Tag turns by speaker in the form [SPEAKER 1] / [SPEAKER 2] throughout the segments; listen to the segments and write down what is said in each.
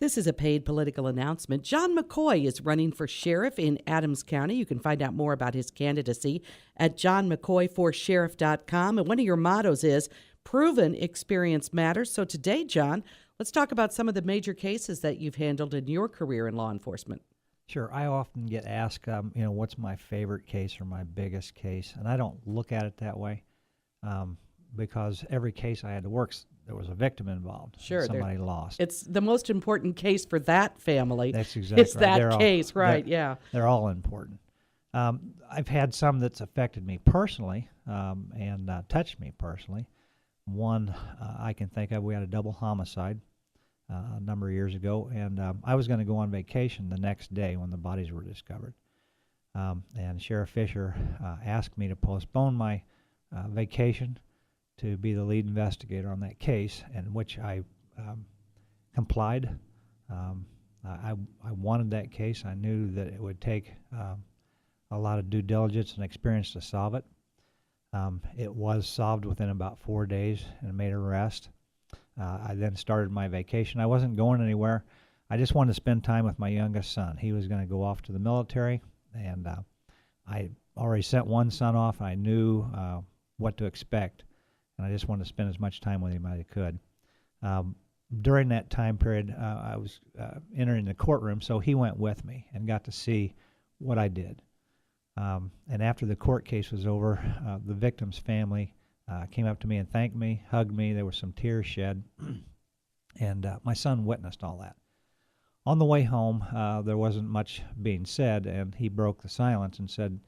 [SPEAKER 1] This is a paid political announcement. Jon McCoy is running for sheriff in Adams County. You can find out more about his candidacy at JonMcCoy4Sheriff.com. And one of your mottos is, proven experience matters. So today, Jon, let's talk about some of the major cases that you've handled in your career in law enforcement.
[SPEAKER 2] Sure. I often get asked, what's my favorite case or my biggest case? And I don't look at it that way because every case I had to work, there was a victim involved.
[SPEAKER 1] Sure.
[SPEAKER 2] Somebody lost.
[SPEAKER 1] It's the most important case for that family.
[SPEAKER 2] That's exactly
[SPEAKER 1] it's right. That case, right, yeah.
[SPEAKER 2] They're all important. I've had some that's affected me personally and touched me personally. One I can think of, we had a double homicide a number of years ago, and I was going to go on vacation the next day when the bodies were discovered. And Sheriff Fisher asked me to postpone my vacation to be the lead investigator on that case, in which I complied. I wanted that case. I knew that it would take a lot of due diligence and experience to solve it. It was solved within about 4 days and made an arrest. I then started my vacation. I wasn't going anywhere. I just wanted to spend time with my youngest son. He was going to go off to the military, and I already sent one son off. I knew what to expect, and I just wanted to spend as much time with him as I could. During that time period, I was entering the courtroom, so he went with me and got to see what I did. And after the court case was over, the victim's family came up to me and thanked me, hugged me. There were some tears shed, and my son witnessed all that. On the way home, there wasn't much being said, and he broke the silence and said,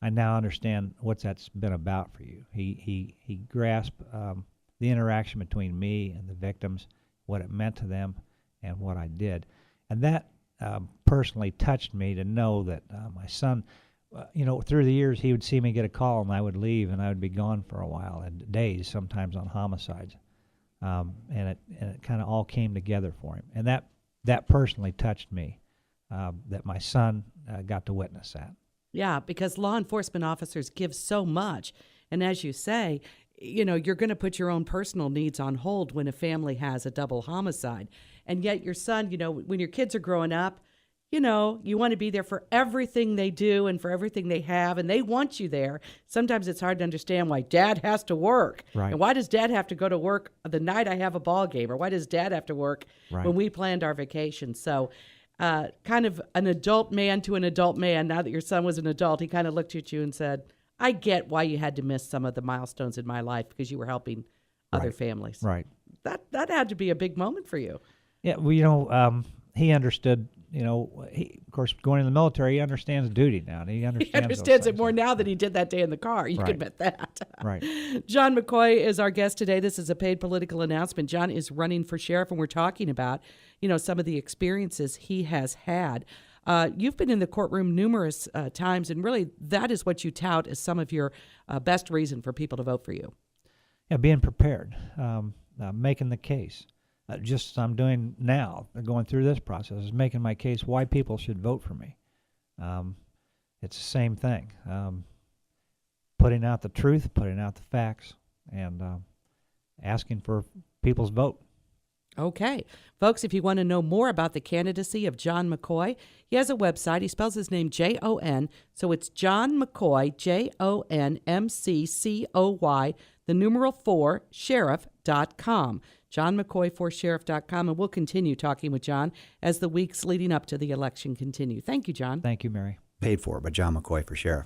[SPEAKER 2] "I now understand what that's been about for you." He grasped the interaction between me and the victims, what it meant to them, and what I did. And that personally touched me to know that my son, through the years, he would see me get a call and I would leave and I would be gone for a while, and days sometimes on homicides. And it kind of all came together for him. And that personally touched me, that my son got to witness that.
[SPEAKER 1] Yeah, because law enforcement officers give so much. And as you say, you're going to put your own personal needs on hold when a family has a double homicide. And yet your son, when your kids are growing up, you want to be there for everything they do and for everything they have, and they want you there. Sometimes it's hard to understand why dad has to work.
[SPEAKER 2] Right.
[SPEAKER 1] And why does dad have to go to work the night I have a ball game? Or why does dad have to work when we planned our vacation? So kind of an adult man to an adult man, now that your son was an adult, he kind of looked at you and said, I get why you had to miss some of the milestones in my life because you were helping other families.
[SPEAKER 2] Right.
[SPEAKER 1] That had to be a big moment for you.
[SPEAKER 2] Yeah, well, he understood. Of course, going in the military, he understands duty now. He understands
[SPEAKER 1] it more now than he did that day in the car. You can bet that.
[SPEAKER 2] Right.
[SPEAKER 1] Jon McCoy is our guest today. This is a paid political announcement. Jon is running for sheriff, and we're talking about, some of the experiences he has had. You've been in the courtroom numerous times, and really that is what you tout as some of your best reason for people to vote for you.
[SPEAKER 2] Yeah, being prepared, making the case. Just as I'm doing now, going through this process, is making my case why people should vote for me. It's the same thing. Putting out the truth, putting out the facts, and asking for people's vote. Okay.
[SPEAKER 1] Folks, if you want to know more about the candidacy of Jon McCoy, he has a website. He spells his name Jon, so it's Jon McCoy, JONMCCOY, the numeral 4, sheriff.com. JonMcCoy4Sheriff.com, and we'll continue talking with Jon as the weeks leading up to the election continue. Thank you, Jon.
[SPEAKER 2] Thank you, Mary.
[SPEAKER 3] Paid for by Jon McCoy for Sheriff.